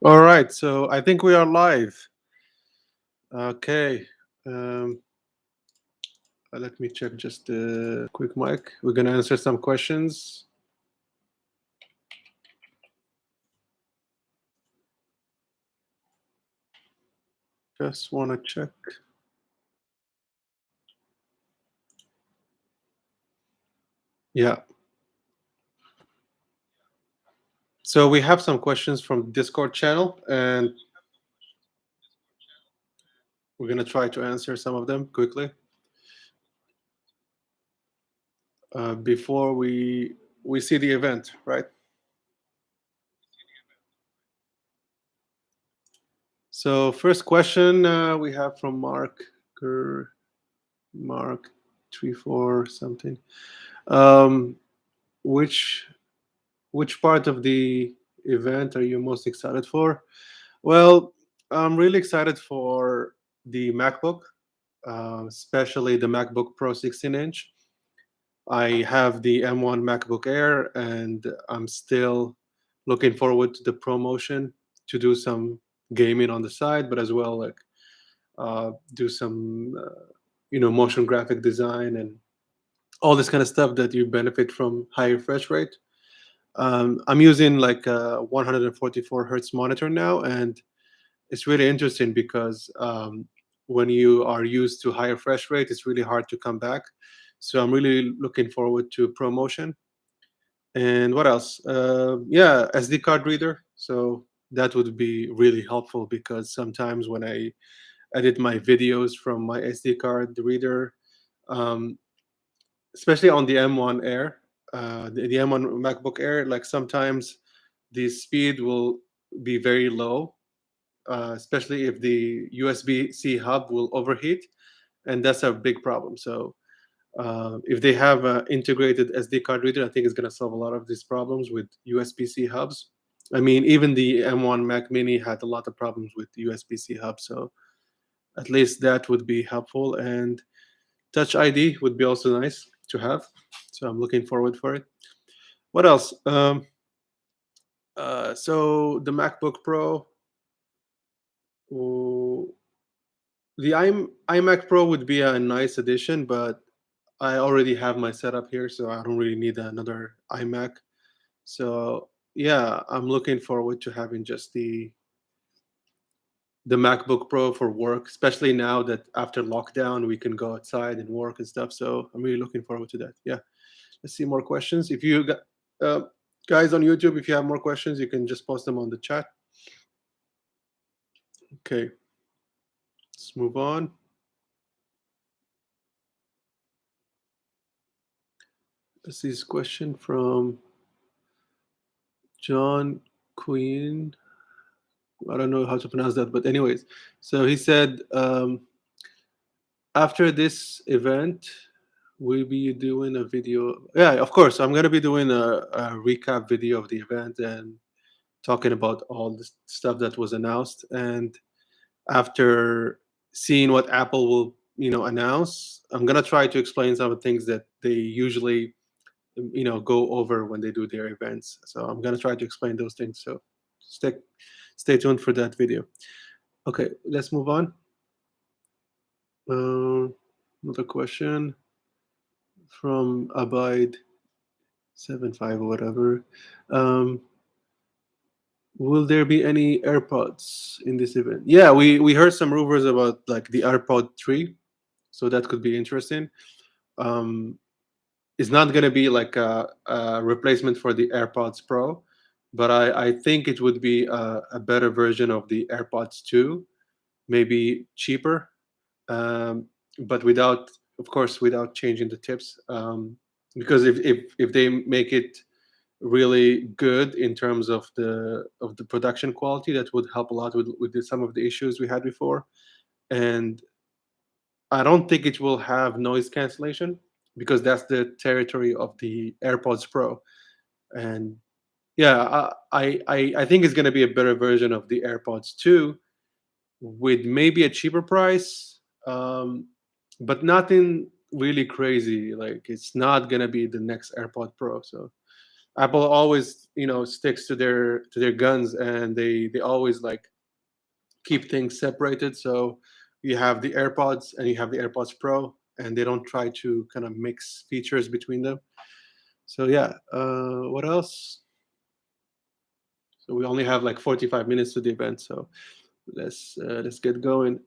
All right, so I think we are live. Okay. Um, Let me check just the quick mic. We're going to answer some questions. Just want to check. Yeah. So we have some questions from the Discord channel, and we're going to try to answer some of them quickly before we see the event, right? So first question we have from Mark 34 something. Um, which which part of the event are you most excited for? Well, I'm really excited for the MacBook, especially the MacBook Pro 16-inch. I have the M1 MacBook Air, and I'm still looking forward to the promotion to do some gaming on the side, but as well like do some motion graphic design and all this kind of stuff that you benefit from high refresh rate. I'm using like a 144 hertz monitor now, and it's really interesting because when you are used to higher refresh rate, it's really hard to come back. So I'm really looking forward to promotion. And what else? Yeah, SD card reader. So that would be really helpful because sometimes when I edit my videos from my SD card reader, um, especially on the M1 Air, the M1 MacBook Air, like sometimes the speed will be very low, especially if the USB-C hub will overheat, and that's a big problem. So if they have an integrated SD card reader, I think it's going to solve a lot of these problems with USB-C hubs. I mean, even the M1 Mac Mini had a lot of problems with USB-C hubs, so at least that would be helpful. And Touch ID would be also nice to have. So I'm looking forward for it. What else? So the MacBook Pro, oh, the iMac Pro would be a nice addition, but I already have my setup here, so I don't really need another iMac. So yeah, I'm looking forward to having just the MacBook Pro for work, especially now that after lockdown we can go outside and work and stuff. So I'm really looking forward to that. Yeah. Let's see more questions. If you got uh, guys on YouTube, if you have more questions, you can just post them on the chat. Okay, let's move on. This is question from John Queen. I don't know how to pronounce that, but anyways, so he said after this event, we'll be doing a video. Yeah, of course, I'm gonna be doing a recap video of the event and talking about all the stuff that was announced. And after seeing what Apple will, announce, I'm gonna try to explain some of the things that they usually, go over when they do their events. So I'm gonna try to explain those things. So stay stay tuned for that video. Okay, let's move on. Another question from Abide75 or whatever. Um, will there be any AirPods in this event? Yeah, we heard some rumors about like the AirPod 3, so that could be interesting. Um, it's not going to be like a replacement for the AirPods Pro, but I think it would be a better version of the AirPods 2, maybe cheaper, but without, of course, without changing the tips. Because if they make it really good in terms of the production quality, that would help a lot with some of the issues we had before. And I don't think it will have noise cancellation because that's the territory of the AirPods Pro. And yeah, I think it's going to be a better version of the AirPods 2 with maybe a cheaper price, but nothing really crazy. Like it's not going to be the next AirPod Pro. So Apple always, sticks to their guns, and they always like keep things separated. So you have the AirPods and you have the AirPods Pro, and they don't try to kind of mix features between them. So yeah, what else? So we only have like 45 minutes to the event, so let's get going.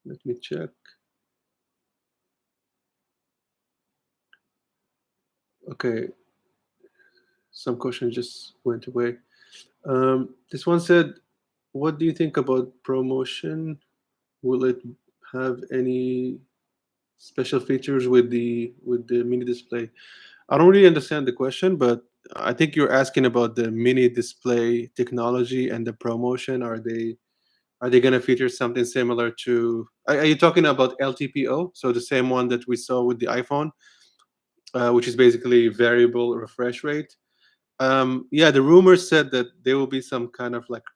Let me check. Okay, some questions just went away. This one said, "What do you think about promotion? Will it have any special features with the mini display?" I don't really understand the question, but I think you're asking about the mini display technology and the promotion. Are they going to feature something similar to? Are you talking about LTPO? So the same one that we saw with the iPhone, which is basically variable refresh rate. Yeah, the rumors said that there will be some kind of like,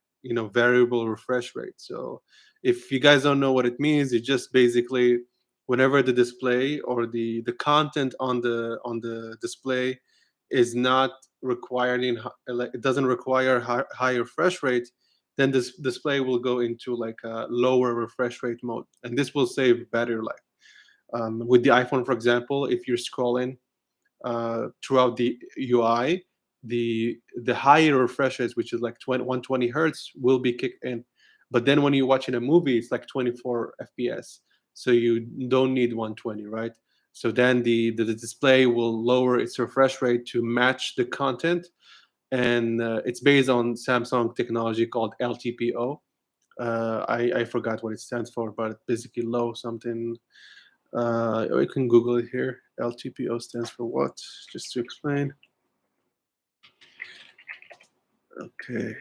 variable refresh rate. So if you guys don't know what it means, it just basically whenever the display or the content on the display is not requiring like it doesn't require high refresh rate, then this display will go into like a lower refresh rate mode, and this will save battery life. With the iPhone, for example, if you're scrolling throughout the UI, the higher refresh rates, which is like 120 hertz, will be kicked in. But then when you're watching a movie, it's like 24 FPS, so you don't need 120, right? So then the display will lower its refresh rate to match the content, and it's based on Samsung technology called LTPO. I forgot what it stands for, but basically low something. You can Google it here. LTPO stands for what? Just to explain. Okay.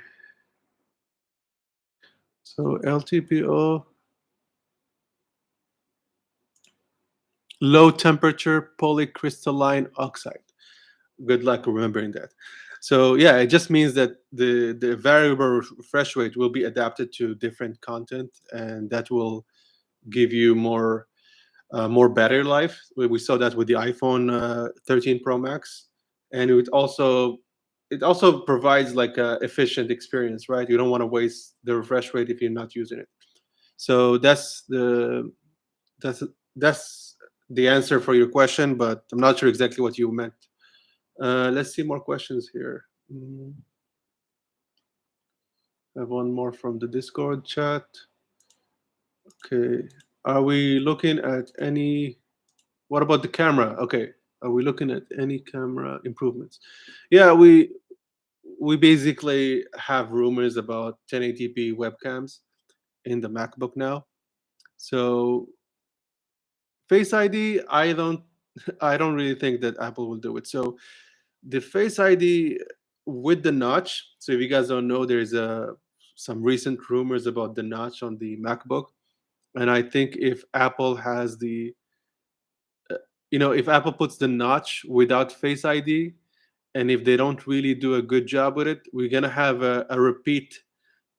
So LTPO, low temperature polycrystalline oxide. Good luck remembering that. So yeah, it just means that the variable refresh rate will be adapted to different content, and that will give you more battery life. We saw that with the iPhone 13 Pro Max, and it also provides like a efficient experience, right? You don't want to waste the refresh rate if you're not using it. So that's that's the answer for your question, but I'm not sure exactly what you meant. Let's see more questions here. I have one more from the Discord chat. Okay, are we looking at any? What about the camera? Okay, are we looking at any camera improvements? Yeah, we basically have rumors about 1080p webcams in the MacBook now. So Face ID, I don't really think that Apple will do it. So the Face ID with the notch. So if you guys don't know, there's some recent rumors about the notch on the MacBook, and I think if Apple puts the notch without Face ID, and if they don't really do a good job with it, we're gonna have a repeat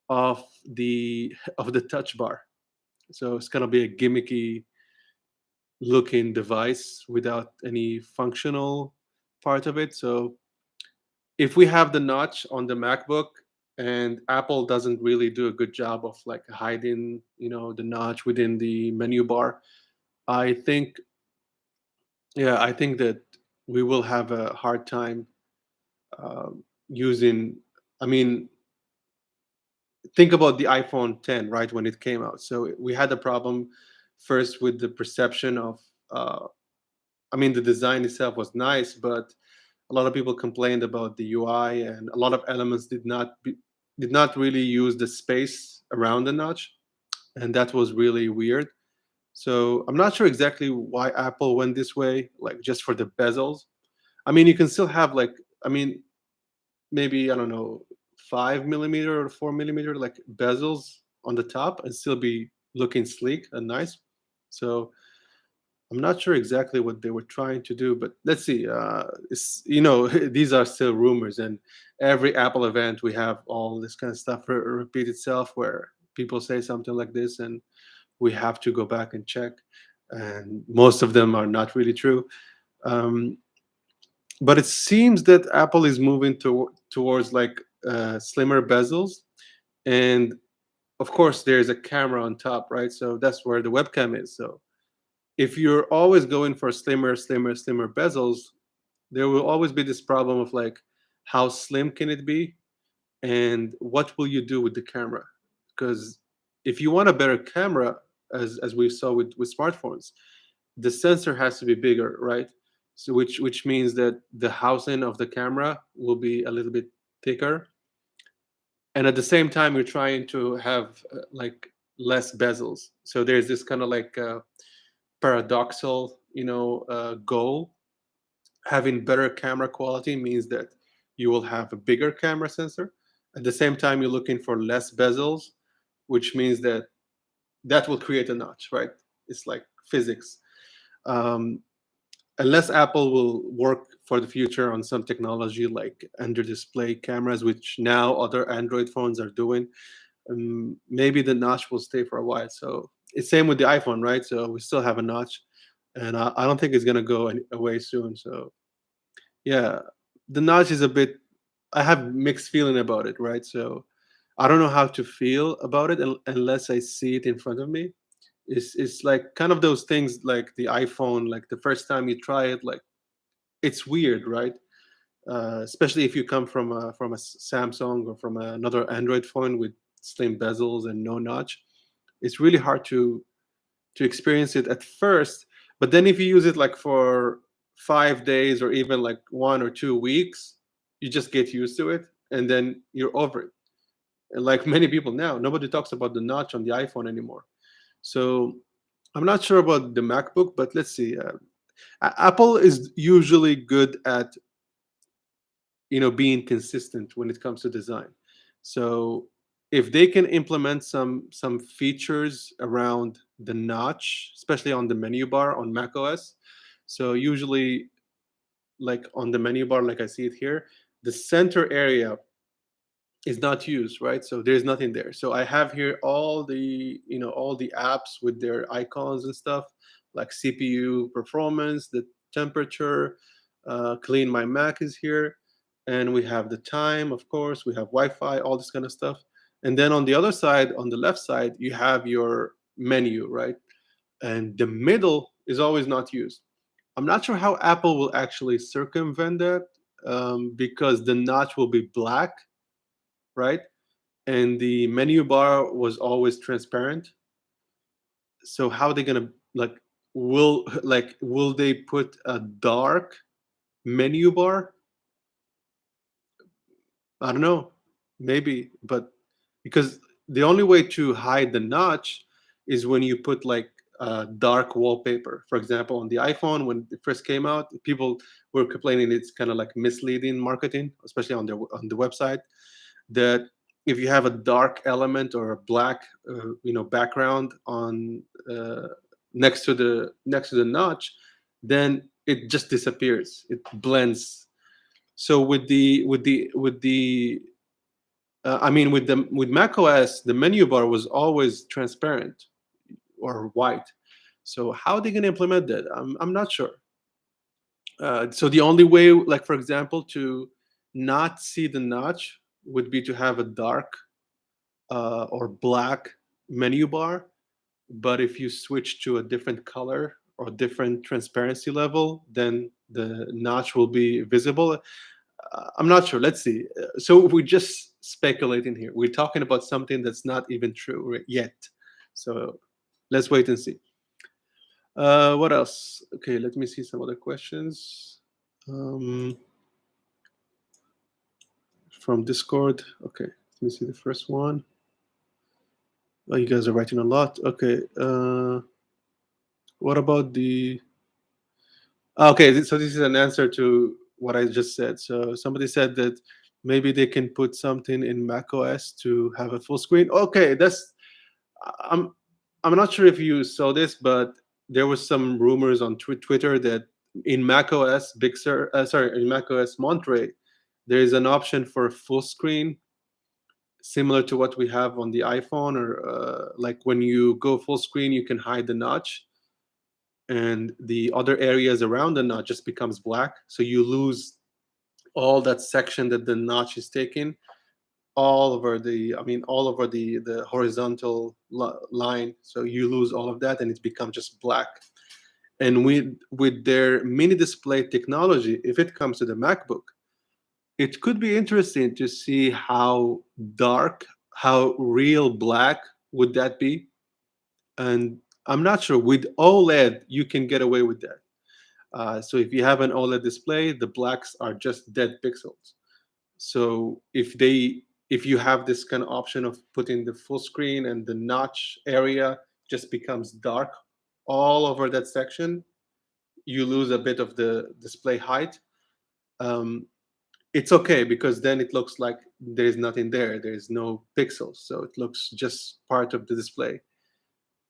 of the of the touch bar. So it's gonna be a gimmicky looking device without any functional part of it. So if we have the notch on the MacBook and Apple doesn't really do a good job of like hiding, the notch within the menu bar, I think, yeah, I think that we will have a hard time using. I mean, think about the iPhone 10, right, when it came out. So we had a problem first with the perception of. I mean, the design itself was nice, but a lot of people complained about the UI, and a lot of elements did not really use the space around the notch, and that was really weird. So I'm not sure exactly why Apple went this way, like just for the bezels. I mean, you can still have like, I mean, maybe I don't know, 5 millimeter or 4 millimeter like bezels on the top and still be looking sleek and nice. So I'm not sure exactly what they were trying to do, but let's see. These are still rumors, and every Apple event we have all this kind of stuff repeat itself, where people say something like this, and we have to go back and check, and most of them are not really true. Um, But it seems that Apple is moving towards like slimmer bezels, and of course there's a camera on top, right? So that's where the webcam is. So if you're always going for slimmer bezels, there will always be this problem of like, how slim can it be, and what will you do with the camera? Because if you want a better camera, as we saw with smartphones, the sensor has to be bigger, right? So which means that the housing of the camera will be a little bit thicker, and at the same time you're trying to have like less bezels. So there's this kind of like paradoxal, goal. Having better camera quality means that you will have a bigger camera sensor. At the same time, you're looking for less bezels, which means that that will create a notch, right? It's like physics. Um, Unless Apple will work for the future on some technology like under display cameras, which now other Android phones are doing, maybe the notch will stay for a while. So it's same with the iPhone, right? So we still have a notch, and I don't think it's gonna go away soon. So yeah, the notch is a bit. I have mixed feeling about it, right? So I don't know how to feel about it unless I see it in front of me. It's like kind of those things like the iPhone. Like the first time you try it, like it's weird, right? Especially if you come from a Samsung or from another Android phone with slim bezels and no notch. It's really hard to experience it at first, but then if you use it like for 5 days or even like 1 or 2 weeks, you just get used to it, and then you're over it. And like many people now, nobody talks about the notch on the iPhone anymore. So I'm not sure about the MacBook, but let's see. Apple is usually good at being consistent when it comes to design. So if they can implement some features around the notch, especially on the menu bar on macOS. So usually, like on the menu bar, like I see it here, the center area is not used, right? So there's nothing there. So I have here all the apps with their icons and stuff, like CPU performance, the temperature, clean my Mac is here, and we have the time, of course, we have Wi-Fi, all this kind of stuff. And then on the other side, on the left side, you have your menu, right? And the middle is always not used. I'm not sure how Apple will actually circumvent that, because the notch will be black, right? And the menu bar was always transparent. So how are they gonna like will they put a dark menu bar? I don't know, maybe, but because the only way to hide the notch is when you put like dark wallpaper. For example, on the iPhone when it first came out, people were complaining it's kind of like misleading marketing, especially on the website, that if you have a dark element or a black background on next to the notch, then it just disappears, it blends. So with macOS, the menu bar was always transparent or white. So how are they going to implement that? I'm not sure. So the only way, like for example, to not see the notch would be to have a dark or black menu bar. But if you switch to a different color or different transparency level, then the notch will be visible. I'm not sure. Let's see. So we're just speculating here. We're talking about something that's not even true yet. So let's wait and see. What else? Okay, let me see some other questions from Discord. Okay, let me see the first one. Oh, you guys are writing a lot. Okay. What about the? Okay, so this is an answer to what I just said. So somebody said that maybe they can put something in macOS to have a full screen. Okay, I'm I'm not sure if you saw this, but there was some rumors on Twitter that in macOS in macOS Monterey, there is an option for full screen similar to what we have on the iPhone, or like when you go full screen, you can hide the notch. and the other areas around the notch just becomes black. So you lose all that section that the notch is taking, all over the, I mean, all over the horizontal line. So you lose all of that, and it becomes just black. And with their mini display technology, if it comes to the MacBook, it could be interesting to see how dark, how real black would that be. And I'm not sure, with OLED you can get away with that. So if you have an OLED display, the blacks are just dead pixels. So if you have this kind of option of putting the full screen, and the notch area just becomes dark all over that section, you lose a bit of the display height. Um, it's okay, because then it looks like there's nothing there. There's no pixels, so it looks just part of the display.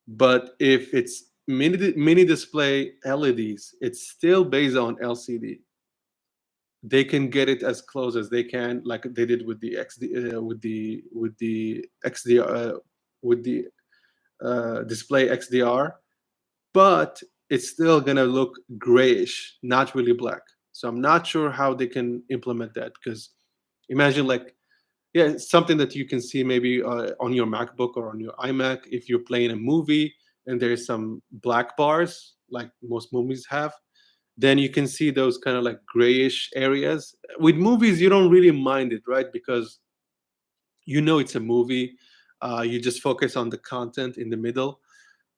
But if it's mini display LEDs, it's still based on LCD. They can get it as close as they can, like they did with the XD, with the XDR, with the display XDR, but it's still gonna look grayish, not really black. So I'm not sure how they can implement that, because imagine, like, yeah, it's something that you can see maybe on your MacBook or on your iMac. If you're playing a movie and there's some black bars, like most movies have, then you can see those kind of like grayish areas. With movies, you don't really mind it, right? Because you know it's a movie. You just focus on the content in the middle.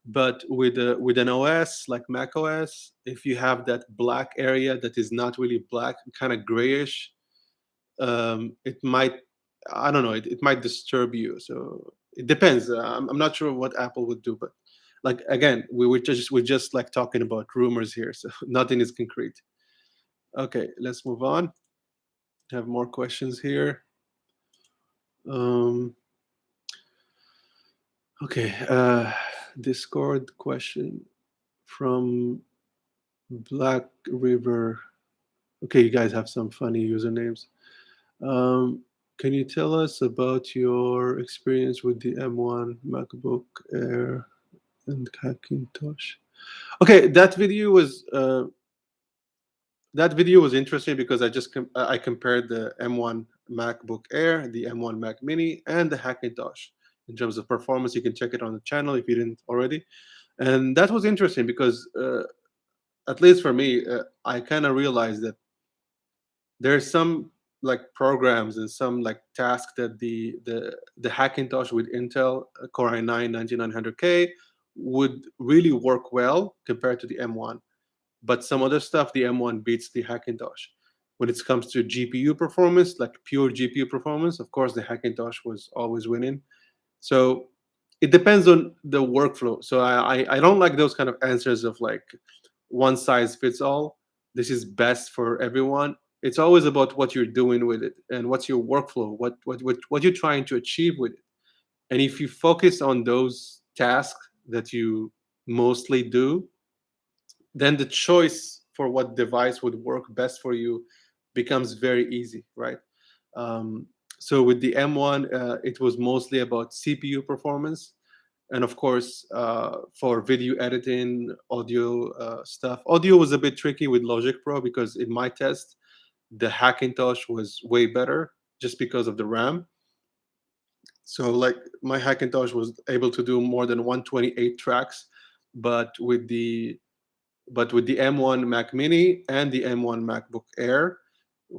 But with an OS like Mac OS, if you have that black area that is not really black, kind of grayish, it might, I don't know, it might disturb you. So it depends. I'm not sure what Apple would do, but like again, we're just like talking about rumors here, so nothing is concrete. Okay, let's move on. Have more questions here. Um, okay, Discord question from Black River. Okay, you guys have some funny usernames. Um, can you tell us about your experience with the M1 MacBook Air and Hackintosh? Okay, that video was interesting because I compared the M1 MacBook Air, the M1 Mac Mini, and the Hackintosh in terms of performance. You can check it on the channel if you didn't already, and that was interesting because at least for me, I kind of realized that there's some like programs and some like tasks that the Hackintosh with Intel Core i9 9900K would really work well compared to the M1. But some other stuff, the M1 beats the Hackintosh. When it comes to GPU performance, like pure GPU performance, of course, the Hackintosh was always winning. So it depends on the workflow. So I don't like those kind of answers of like one size fits all. This is best for everyone. It's always about what you're doing with it and what's your workflow, what you're trying to achieve with it. And if you focus on those tasks that you mostly do, then the choice for what device would work best for you becomes very easy, right? Um, so with the M1, it was mostly about CPU performance, and of course, for video editing, audio stuff. Audio was a bit tricky with Logic Pro because in my test, the Hackintosh was way better just because of the RAM. So like my Hackintosh was able to do more than 128 tracks, but with the M1 Mac Mini and the M1 MacBook Air.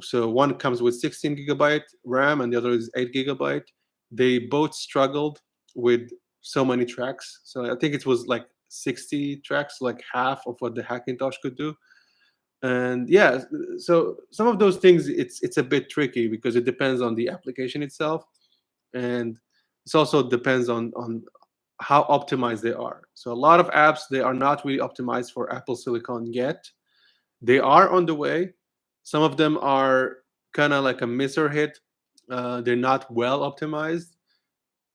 So one comes with 16 gigabyte RAM and the other is 8 gigabyte. They both struggled with so many tracks. So I think it was like 60 tracks, like half of what the Hackintosh could do. And yeah, so some of those things it's a bit tricky because it depends on the application itself, and it also depends on how optimized they are. So a lot of apps, they are not really optimized for Apple Silicon yet. They are on the way. Some of them are kind of like a miss or hit. They're not well optimized,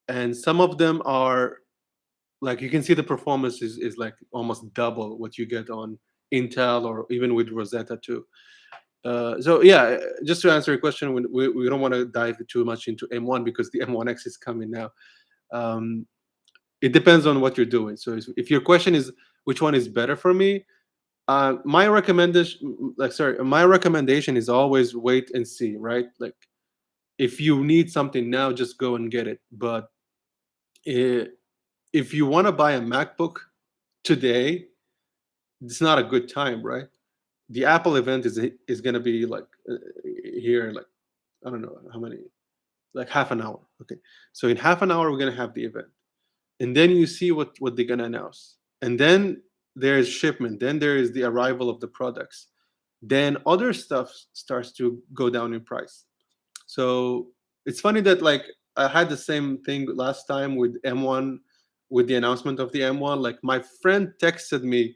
and some of them are like you can see the performance is like almost double what you get on Intel or even with Rosetta 2. So yeah, just to answer your question, we don't want to dive too much into M1 because the M1X is coming now. Um, it depends on what you're doing. So if your question is which one is better for me. My recommendation, my recommendation is always wait and see, right? Like if you need something now, just go and get it. But i- if you want to buy a MacBook today, it's not a good time, right? The Apple event is going to be like here, like I don't know how many, like half an hour. Okay, so in half an hour we're going to have the event, and then you see what they're going to announce, and then there's shipment, then there is the arrival of the products, then other stuff starts to go down in price. So it's funny that like I had the same thing last time with M1, with the announcement of the M1. Like my friend texted me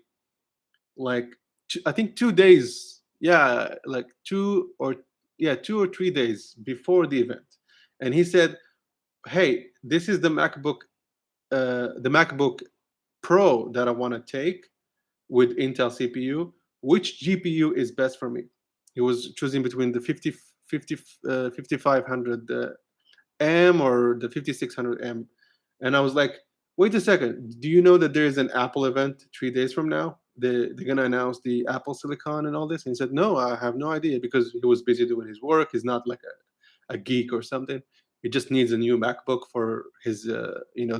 like I think 2 days, yeah, like 2 or 3 days before the event, and he said, "Hey, this is the MacBook Pro that I want to take with Intel CPU. Which GPU is best for me?" He was choosing between the 5500 M or the 5600M. And I was like, wait a second. Do you know that there is an Apple event 3 days from now? They're going to announce the Apple Silicon and all this? And he said, no, I have no idea, because he was busy doing his work. He's not like a geek or something. He just needs a new MacBook for his,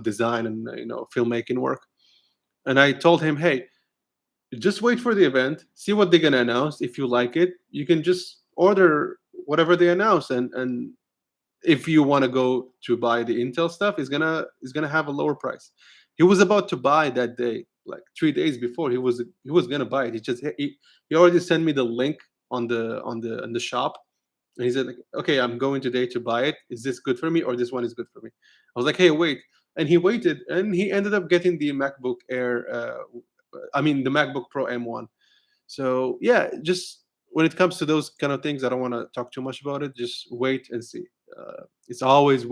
design and, filmmaking work. And I told him, hey, just wait for the event, see what they're going to announce. If you like it, you can just order whatever they announce, and if you want to go to buy the Intel stuff, is gonna have a lower price. He was about to buy that day, like 3 days before. He was gonna buy it. He already sent me the link on the shop, and he said like, okay, I'm going today to buy it. Is this good for me, or this one is good for me? I was like, hey, wait, and he waited, and he ended up getting the MacBook Air. I mean, the MacBook Pro M1. So yeah, just when it comes to those kind of things, I don't want to talk too much about it. Just wait and see. It's always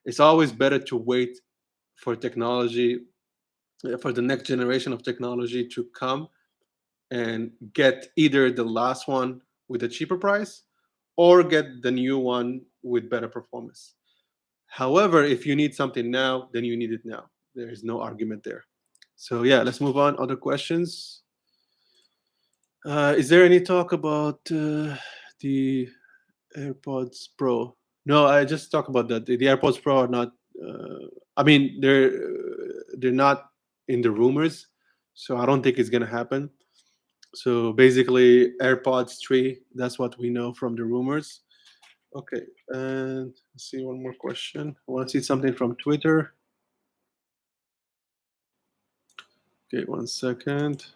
it's always better to wait for technology, for the next generation of technology to come, and get either the last one with a cheaper price, or get the new one with better performance. However, if you need something now, then you need it now. There is no argument there. So yeah, let's move on. Other questions? Is there any talk about the AirPods Pro? No, I just talk about that. The AirPods Pro are not. I mean, they're not in the rumors, so I don't think it's gonna happen. So basically, AirPods 3. That's what we know from the rumors. Okay, and let's see one more question. I want to see something from Twitter. Okay, 1 second.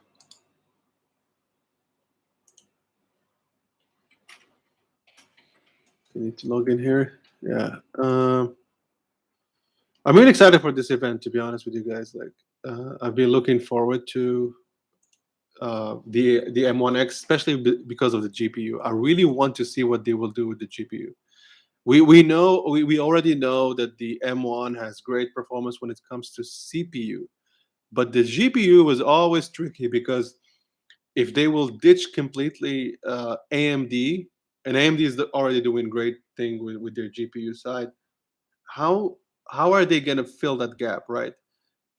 I need to log in here. Yeah. I'm really excited for this event, to be honest with you guys. Like, I've been looking forward to the M1X, especially because of the GPU. I really want to see what they will do with the GPU. We already know that the M1 has great performance when it comes to CPU, but the GPU was always tricky, because if they will ditch completely AMD, and AMD is already doing great thing with their GPU side, how how are they going to fill that gap, right?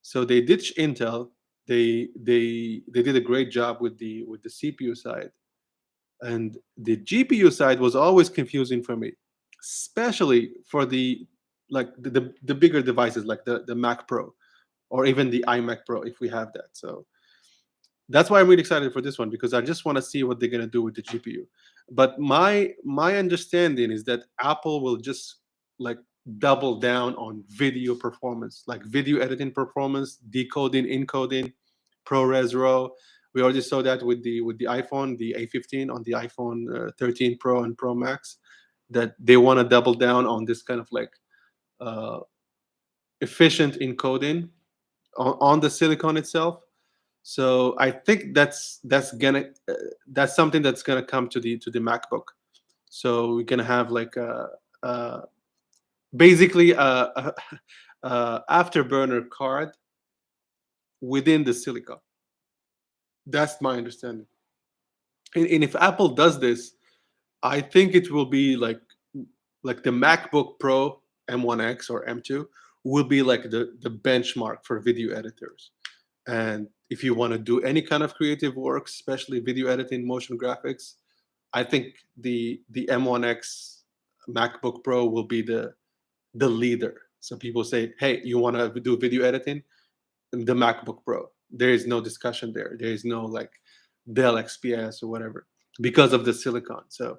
So they ditched Intel. They did a great job with the CPU side, and the GPU side was always confusing for me, especially for the bigger devices like the Mac Pro, or even the iMac Pro if we have that. So that's why I'm really excited for this one, because I just want to see what they're going to do with the GPU. But my understanding is that Apple will just like double down on video performance, like video editing performance, decoding, encoding, ProRes RAW. We already saw that with the iPhone, the A15 on the iPhone 13 Pro and Pro Max, that they want to double down on this kind of like uh, efficient encoding on the silicon itself. So I think that's something that's gonna come to the MacBook. So we're gonna have like a basically a afterburner card within the silicon. That's my understanding. And if Apple does this, I think it will be like the MacBook Pro M1X or M2 will be like the benchmark for video editors. And if you want to do any kind of creative work, especially video editing, motion graphics, I think the M1X MacBook Pro will be the leader. So people say, hey, you want to do video editing? The MacBook Pro. There is no discussion there. There is no like Dell XPS or whatever because of the silicon. So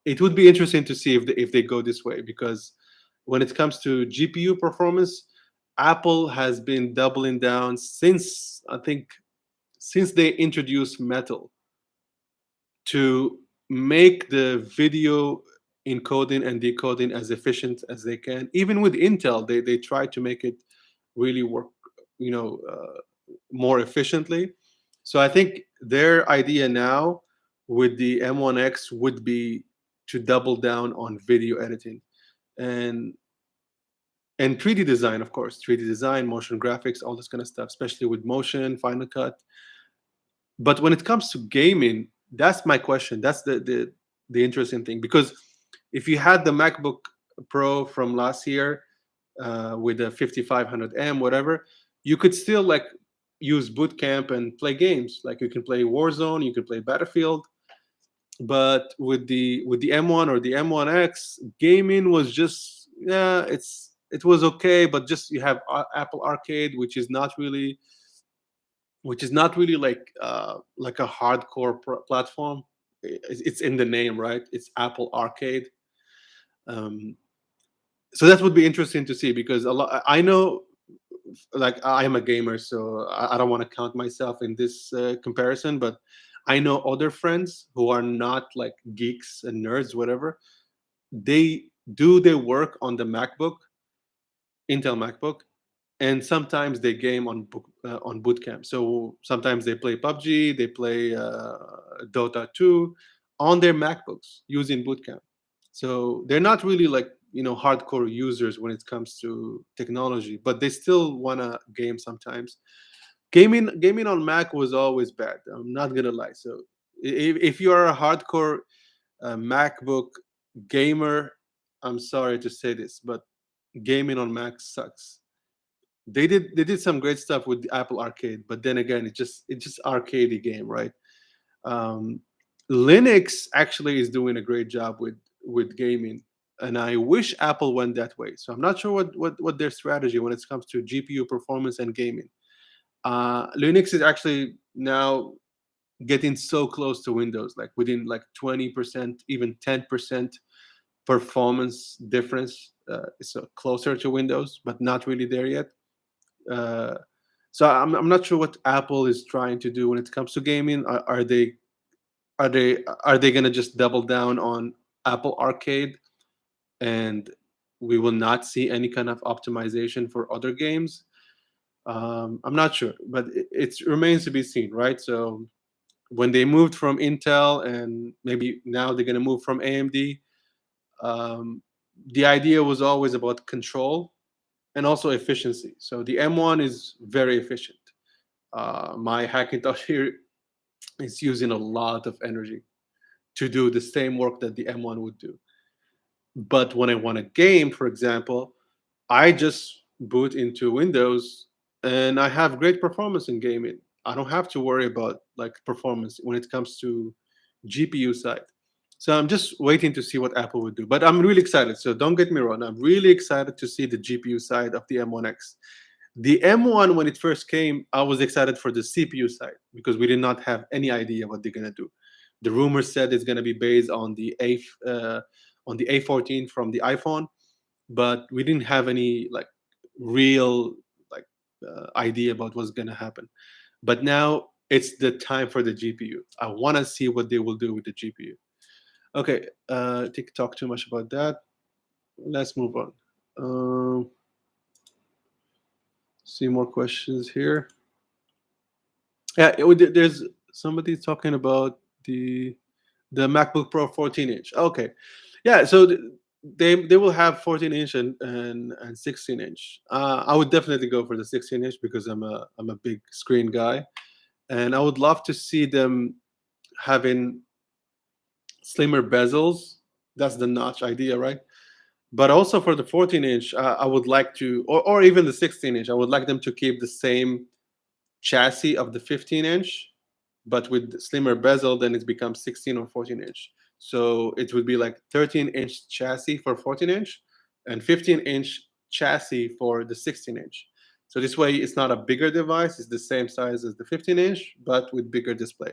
it would be interesting to see if they go this way, because when it comes to GPU performance, Apple has been doubling down since, I think, since they introduced Metal, to make the video encoding and decoding as efficient as they can. Even with Intel, they try to make it really work, you know, more efficiently. So I think their idea now with the M1X would be to double down on video editing and 3D design, of course, 3D design, motion graphics, all this kind of stuff, especially with motion, Final Cut. But when it comes to gaming, that's my question. That's the interesting thing, because if you had the MacBook Pro from last year with the 5500M, whatever, you could still like use Boot Camp and play games. Like you can play Warzone, you can play Battlefield. But with the M1 or the M1X, gaming was just, yeah, it was okay, but just you have Apple Arcade, which is not really like a hardcore platform. It's in the name, right? It's Apple Arcade. Um, so that would be interesting to see, because a lot, I know, like I'm a gamer, so I don't want to count myself in this comparison, but I know other friends who are not like geeks and nerds, whatever. They do their work on the MacBook, Intel MacBook, and sometimes they game on Bootcamp. So sometimes they play PUBG, they play Dota 2 on their MacBooks using Bootcamp. So they're not really like, hardcore users when it comes to technology, but they still wanna game sometimes. Gaming on Mac was always bad. I'm not gonna lie. So if you are a hardcore MacBook gamer, I'm sorry to say this, but gaming on Mac sucks. They did some great stuff with the Apple Arcade, but then again, it's just arcadey game, right? Um, Linux actually is doing a great job with gaming, and I wish Apple went that way. So I'm not sure what their strategy when it comes to GPU performance and gaming. Linux is actually now getting so close to Windows, like within like 20%, even 10% performance difference. It's closer to Windows, but not really there yet. Uh, so I'm not sure what Apple is trying to do when it comes to gaming. Are they gonna just double down on Apple Arcade, and we will not see any kind of optimization for other games? I'm not sure, but it remains to be seen, right? So when they moved from Intel, and maybe now they're gonna move from AMD, um, the idea was always about control and also efficiency. So the M1 is very efficient. My Hackintosh here is using a lot of energy to do the same work that the M1 would do. But when I want a game, for example, I just boot into Windows and I have great performance in gaming. I don't have to worry about like performance when it comes to GPU side. So I'm just waiting to see what Apple would do. But I'm really excited. So don't get me wrong. I'm really excited to see the GPU side of the M1X. The M1, when it first came, I was excited for the CPU side because we did not have any idea what they're gonna do. The rumors said it's gonna be based on the A14 from the iPhone, but we didn't have any like real like idea about what's gonna happen. But now it's the time for the GPU. I want to see what they will do with the GPU. Okay, I think talk too much about that. Let's move on. See more questions here. Yeah, there's somebody talking about the MacBook Pro 14-inch. Okay, yeah. So they will have 14-inch and 16-inch. I would definitely go for the 16-inch because I'm a big screen guy, and I would love to see them having slimmer bezels. That's the notch idea, right? But also for the 14-inch, I would like to, or even the 16-inch, I would like them to keep the same chassis of the 15-inch, but with slimmer bezel, then it becomes 16 or 14-inch. So it would be like 13-inch chassis for 14-inch and 15-inch chassis for the 16-inch. So this way, it's not a bigger device; it's the same size as the 15-inch, but with bigger display.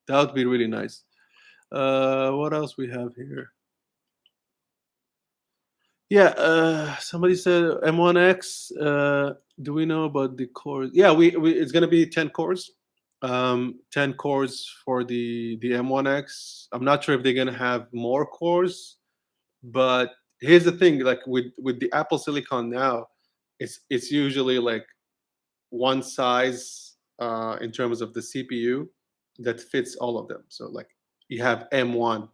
That would be really nice. What else we have here? Yeah, somebody said M1X. Do we know about the cores? Yeah, we it's gonna be 10 cores. 10 cores for the M1X. I'm not sure if they're gonna have more cores, but here's the thing: like with the Apple Silicon now, it's usually like one size in terms of the CPU that fits all of them. So like you have M1,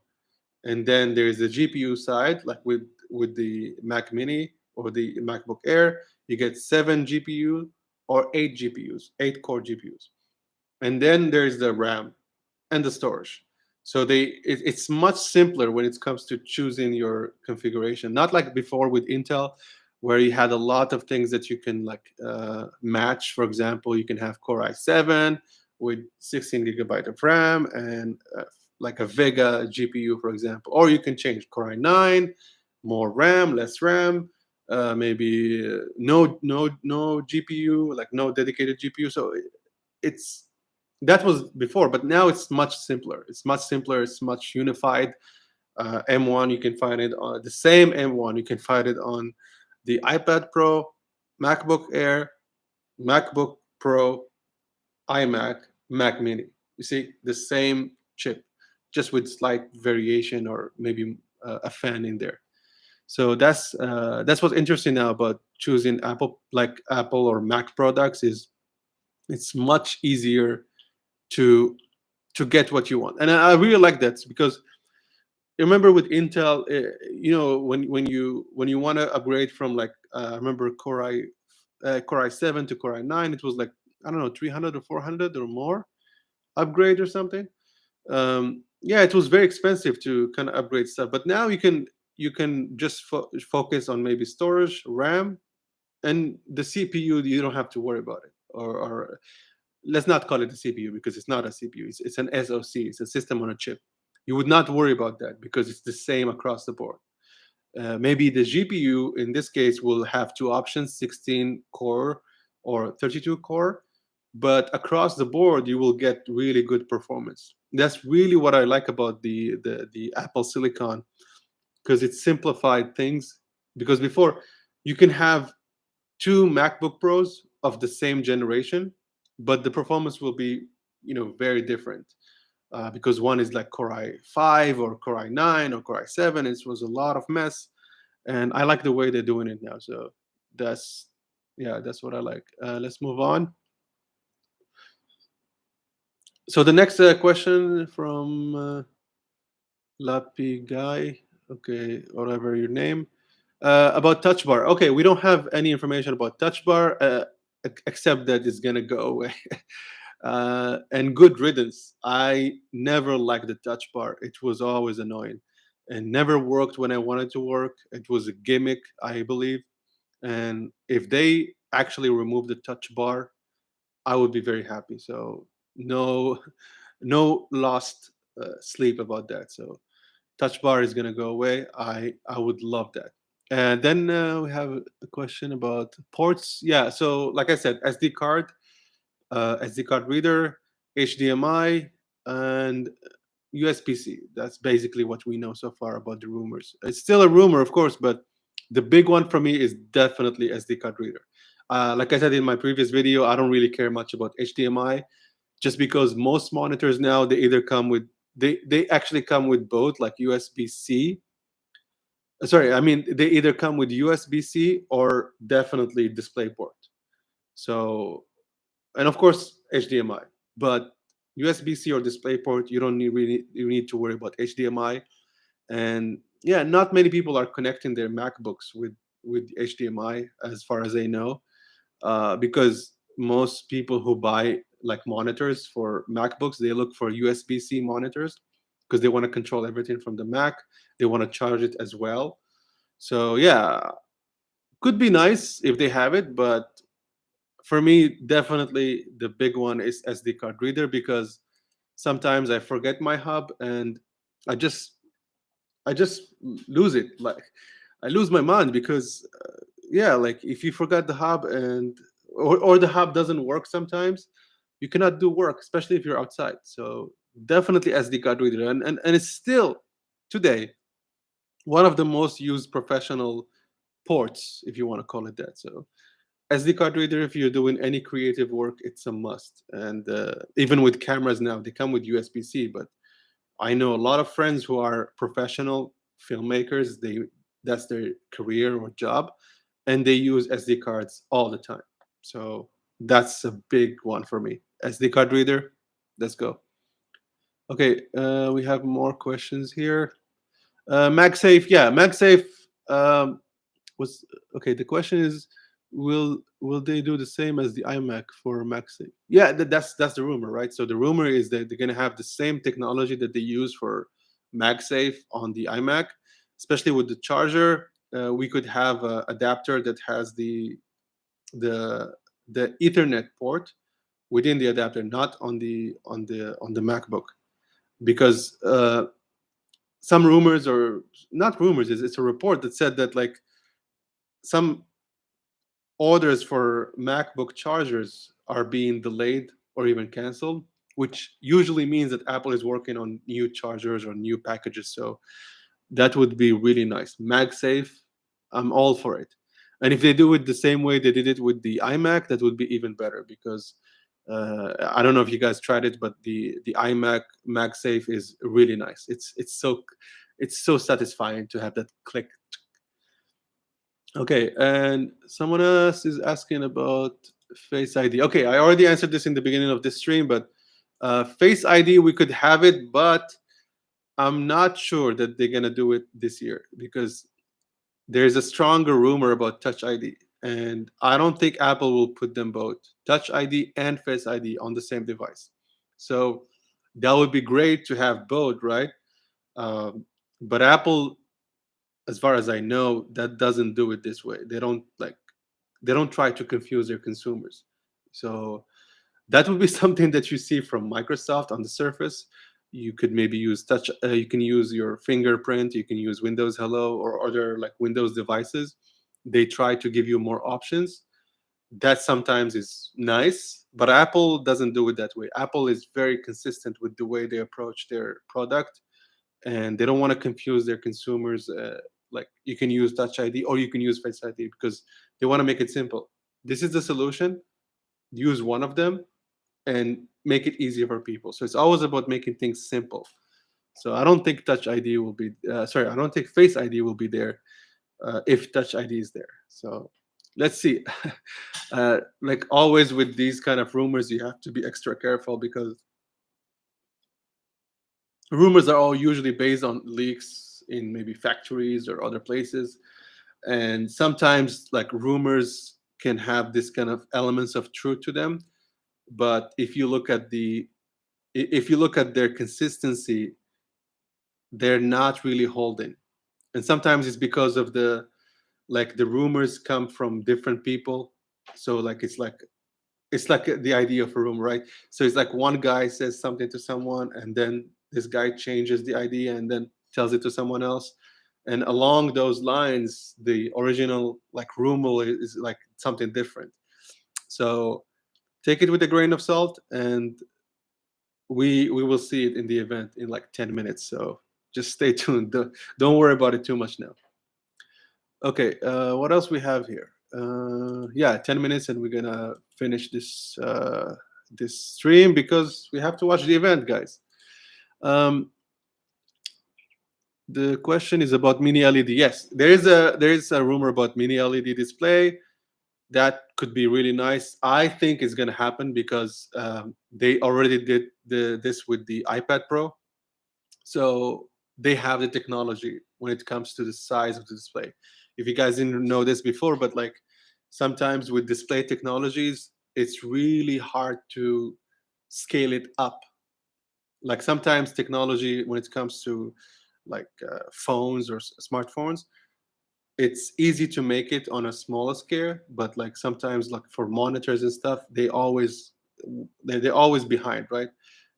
and then there's the GPU side, like with the Mac Mini or the MacBook Air, you get 7 GPU or 8 GPUs, 8 core GPUs, and then there's the RAM and the storage. So it's much simpler when it comes to choosing your configuration. Not like before with Intel, where you had a lot of things that you can like match. For example, you can have Core i7 with 16 gigabyte of RAM and like a Vega GPU, for example. Or you can change Core i9, more RAM, less RAM, maybe no GPU, like no dedicated GPU. So it's that was before, but now it's much simpler. It's much simpler. It's much unified. M1, you can find it on the same M1. You can find it on the iPad Pro, MacBook Air, MacBook Pro, iMac, Mac Mini. You see the same chip, just with slight variation or maybe a fan in there. So that's what's interesting now about choosing Apple, like Apple or Mac products, is it's much easier to get what you want. And I really like that because remember with Intel, when you want to upgrade from like I remember Core i7 to Core i9, it was like I don't know 300 or 400 or more upgrade or something. Yeah, it was very expensive to kind of upgrade stuff. But now you can just focus on maybe storage, RAM, and the CPU. You don't have to worry about it. Or let's not call it a CPU because it's not a CPU. It's an SoC. It's a system on a chip. You would not worry about that because it's the same across the board. Maybe the GPU in this case will have two options: 16 core or 32 core. But across the board, you will get really good performance. That's really what I like about the Apple Silicon, because it simplified things. Because before, you can have two MacBook Pros of the same generation, but the performance will be very different because one is like Core i5 or Core i9 or Core i7. It was a lot of mess, and I like the way they're doing it now. So that's yeah, that's what I like. Let's move on. So the next question from Lappy Guy, okay, whatever your name, about Touch Bar. Okay, we don't have any information about Touch Bar except that it's gonna go away. And good riddance. I never liked the Touch Bar. It was always annoying and never worked when I wanted to work. It was a gimmick, I believe. And if they actually remove the Touch Bar, I would be very happy. So no, no lost sleep about that. So Touch Bar is gonna go away. I would love that. And then we have a question about ports. Yeah. So like I said, SD card reader, HDMI, and USB-C. That's basically what we know so far about the rumors. It's still a rumor, of course, but the big one for me is definitely SD card reader. Like I said in my previous video, I don't really care much about HDMI, just because most monitors now they either come with they actually come with both, like USB-C. Sorry, I mean they either come with USB-C or definitely DisplayPort. So, and of course HDMI, but USB-C or DisplayPort, you don't need to worry about HDMI. And yeah, not many people are connecting their MacBooks with HDMI, as far as I know, because most people who buy like monitors for MacBooks, they look for USB-C monitors because they want to control everything from the Mac. They want to charge it as well. So yeah, could be nice if they have it, but for me, definitely the big one is SD card reader, because sometimes I forget my hub and I just I just lose it. Like I lose my mind because yeah, like if you forgot the hub and or the hub doesn't work sometimes, you cannot do work, especially if you're outside. So definitely SD card reader, and it's still today one of the most used professional ports, if you want to call it that. So SD card reader, if you're doing any creative work, it's a must. And even with cameras now, they come with USB-C. But I know a lot of friends who are professional filmmakers. That's their career or job, and they use SD cards all the time. So that's a big one for me. SD card reader. Let's go. Okay, we have more questions here. MagSafe, yeah, MagSafe was okay. The question is, will they do the same as the iMac for MagSafe? Yeah, that's the rumor, right? So the rumor is that they're gonna have the same technology that they use for MagSafe on the iMac, especially with the charger. We could have an adapter that has the the Ethernet port within the adapter, not on the MacBook, because some rumors, or not rumors, it's a report that said that like some orders for MacBook chargers are being delayed or even canceled, which usually means that Apple is working on new chargers or new packages. So that would be really nice. MagSafe, I'm all for it. And if they do it the same way they did it with the iMac, that would be even better, because I don't know if you guys tried it, but the iMac MagSafe is really nice. It's so satisfying to have that click. Okay, and someone else is asking about Face ID. Okay, I already answered this in the beginning of this stream, but Face ID, we could have it, but I'm not sure that they're gonna do it this year, because there's a stronger rumor about Touch ID, and I don't think Apple will put them both, Touch ID and Face ID, on the same device. So that would be great to have both, right? Um, but Apple, as far as I know, that doesn't do it this way. They don't try to confuse their consumers. So that would be something that you see from Microsoft on the Surface. You could maybe use touch. You can use your fingerprint. You can use Windows Hello or other like Windows devices. They try to give you more options. That sometimes is nice, but Apple doesn't do it that way. Apple is very consistent with the way they approach their product, and they don't want to confuse their consumers. Like you can use Touch ID or you can use Face ID, because they want to make it simple. This is the solution. Use one of them and make it easier for people. So it's always about making things simple. So I don't think Touch ID will be. Sorry, I don't think Face ID will be there if Touch ID is there. So let's see. Like always with these kind of rumors, you have to be extra careful, because rumors are all usually based on leaks in maybe factories or other places, and sometimes like rumors can have this kind of elements of truth to them. But if you look at their consistency, they're not really holding. And sometimes it's because of the rumors come from different people. So like it's like the idea of a rumor, right? So it's like one guy says something to someone, and then this guy changes the idea and then tells it to someone else, and along those lines the original like rumor is like something different. So take it with a grain of salt, and we will see it in the event in like 10 minutes. So just stay tuned. Don't worry about it too much now. Okay, what else we have here? Yeah, 10 minutes and we're gonna finish this stream, because we have to watch the event, guys. Um, the question is about mini LED. Yes, there is a rumor about mini LED display that could be really nice. I think it's gonna happen, because they already did this with the iPad Pro. So they have the technology when it comes to the size of the display. If you guys didn't know this before, but like sometimes with display technologies, it's really hard to scale it up. Like sometimes technology, when it comes to like phones or smartphones, it's easy to make it on a smaller scale, but like sometimes like for monitors and stuff, they're always behind, right?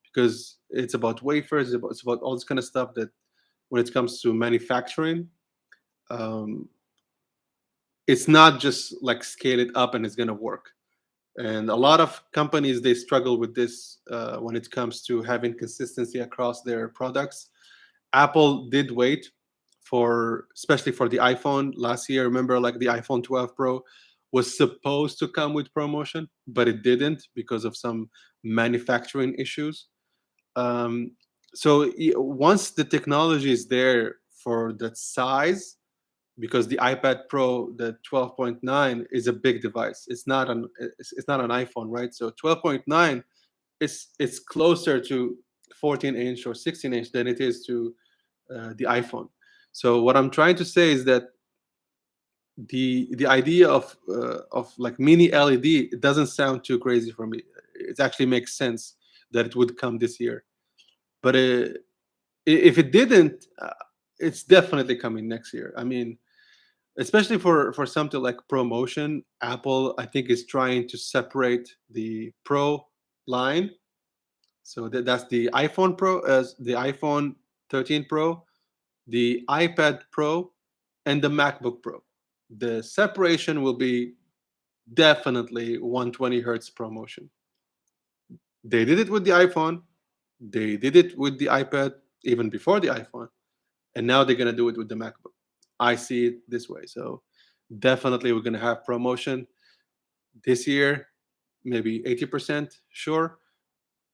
Because it's about wafers, it's about all this kind of stuff that when it comes to manufacturing, um, it's not just like scale it up and it's gonna work. And a lot of companies they struggle with this when it comes to having consistency across their products. Apple did wait for, especially for the iPhone last year. Remember, like the iPhone 12 Pro was supposed to come with ProMotion, but it didn't because of some manufacturing issues. Um, so once the technology is there for that size, because the iPad Pro, the 12.9, is a big device. It's not an iPhone, right? So 12.9, it's closer to 14-inch or 16-inch than it is to the iPhone. So what I'm trying to say is that the idea of like mini LED, it doesn't sound too crazy for me. It actually makes sense that it would come this year. But if it didn't, it's definitely coming next year. I mean, especially for something like ProMotion, Apple I think is trying to separate the Pro line. So that's the iPhone Pro, as the iPhone 13 Pro, the iPad Pro, and the MacBook Pro. The separation will be definitely 120 hertz ProMotion. They did it with the iPhone, they did it with the iPad even before the iPhone, and now they're gonna do it with the MacBook. I see it this way. So definitely we're gonna have ProMotion this year, maybe 80% sure,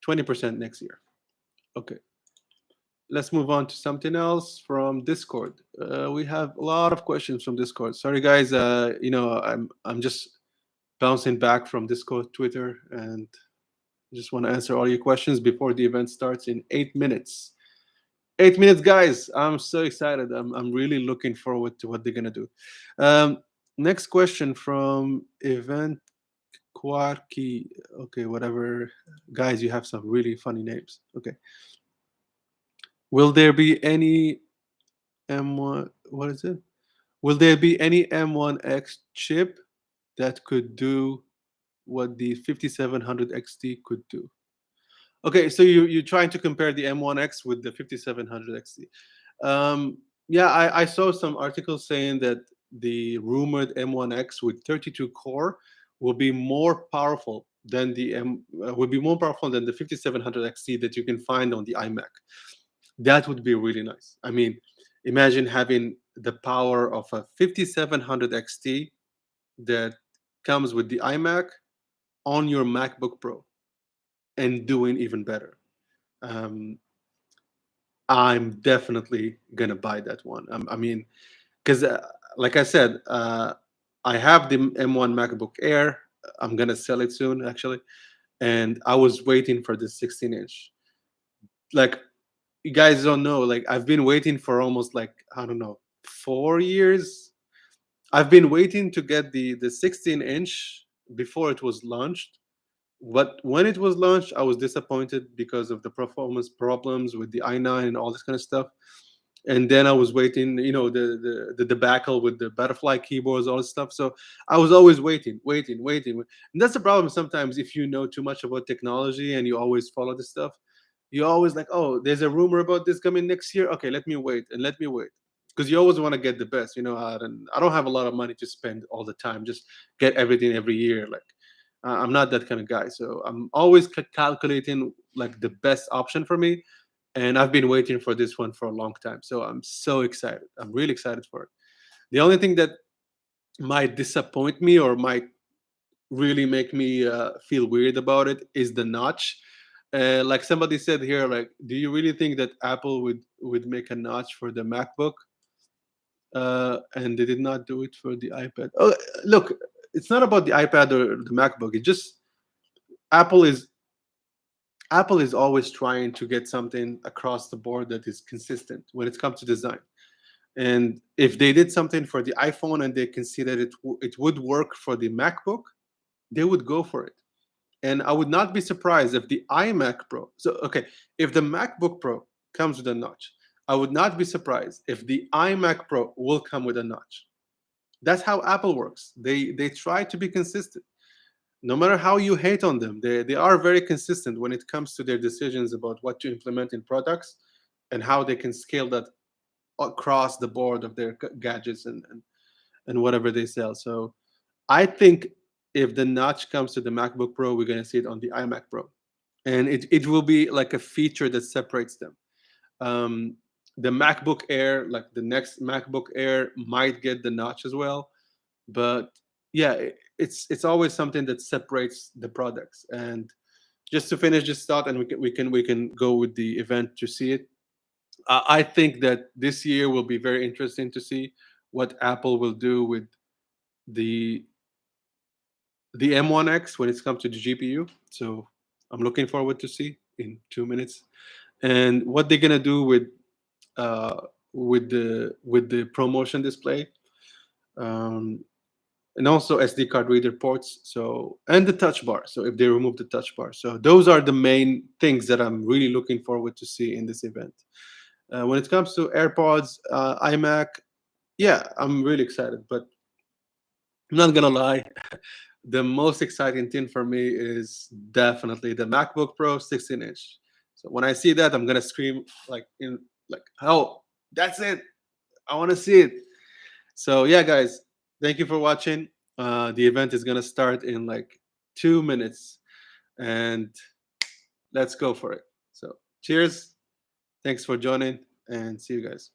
20% next year. Okay, let's move on to something else from Discord. We have a lot of questions from Discord. Sorry, guys. I'm just bouncing back from Discord, Twitter, and just want to answer all your questions before the event starts in 8 minutes. 8 minutes, guys. I'm so excited. I'm really looking forward to what they're gonna do. Um, Next question from Event Quarky. Okay, whatever. Guys, you have some really funny names. Okay. Will there be any M1? What is it? Will there be any M1X chip that could do what the 5700 XT could do? Okay, so you're trying to compare the M1X with the 5700 XT. Yeah, I saw some articles saying that the rumored M1X with 32 core will be more powerful than the 5700 XT that you can find on the iMac. That would be really nice. I mean, imagine having the power of a 5700 XT that comes with the iMac on your MacBook Pro and doing even better. Um, I'm definitely gonna buy that one. I mean, because like I said, I have the M1 MacBook Air. I'm gonna sell it soon, actually, and I was waiting for the 16-inch. Like you guys don't know, like I've been waiting for almost like I don't know 4 years. I've been waiting to get the 16-inch before it was launched. But when it was launched, I was disappointed because of the performance problems with the i9 and all this kind of stuff. And then I was waiting, the debacle with the butterfly keyboards, all this stuff. So I was always waiting. And that's the problem sometimes if you know too much about technology and you always follow this stuff. You always like, oh, there's a rumor about this coming next year. Okay, let me wait and let me wait. Because you always want to get the best, and I don't have a lot of money to spend all the time. Just get everything every year. Like I'm not that kind of guy. So I'm always calculating like the best option for me. And I've been waiting for this one for a long time. So I'm so excited. I'm really excited for it. The only thing that might disappoint me or might really make me feel weird about it is the notch. Like somebody said here, like, do you really think that Apple would make a notch for the MacBook? And they did not do it for the iPad. Oh, look, it's not about the iPad or the MacBook. It's just Apple is Apple is always trying to get something across the board that is consistent when it comes to design. And if they did something for the iPhone and they considered it would work for the MacBook, they would go for it. And I would not be surprised if the iMac Pro. So okay, if the MacBook Pro comes with a notch, I would not be surprised if the iMac Pro will come with a notch. That's how Apple works. They try to be consistent. No matter how you hate on them, they are very consistent when it comes to their decisions about what to implement in products and how they can scale that across the board of their gadgets and whatever they sell. So I think if the notch comes to the MacBook Pro, we're going to see it on the iMac Pro. And it will be like a feature that separates them. Um, the MacBook Air, like the next MacBook Air, might get the notch as well. But yeah, it's always something that separates the products. And just to finish this thought, and we can go with the event to see it. I think that this year will be very interesting to see what Apple will do with the the M1X when it comes to the GPU. So I'm looking forward to see in 2 minutes, and what they're gonna do uh, with the ProMotion display, um, and also SD card reader ports. So and the touch bar. So if they remove the touch bar, so those are the main things that I'm really looking forward to see in this event. When it comes to AirPods, iMac, yeah, I'm really excited. But I'm not gonna lie, the most exciting thing for me is definitely the MacBook Pro 16-inch. So when I see that, I'm gonna scream like, oh, that's it! I want to see it. So yeah, guys, thank you for watching. The event is gonna start in like 2 minutes, and let's go for it. So cheers, thanks for joining, and see you guys.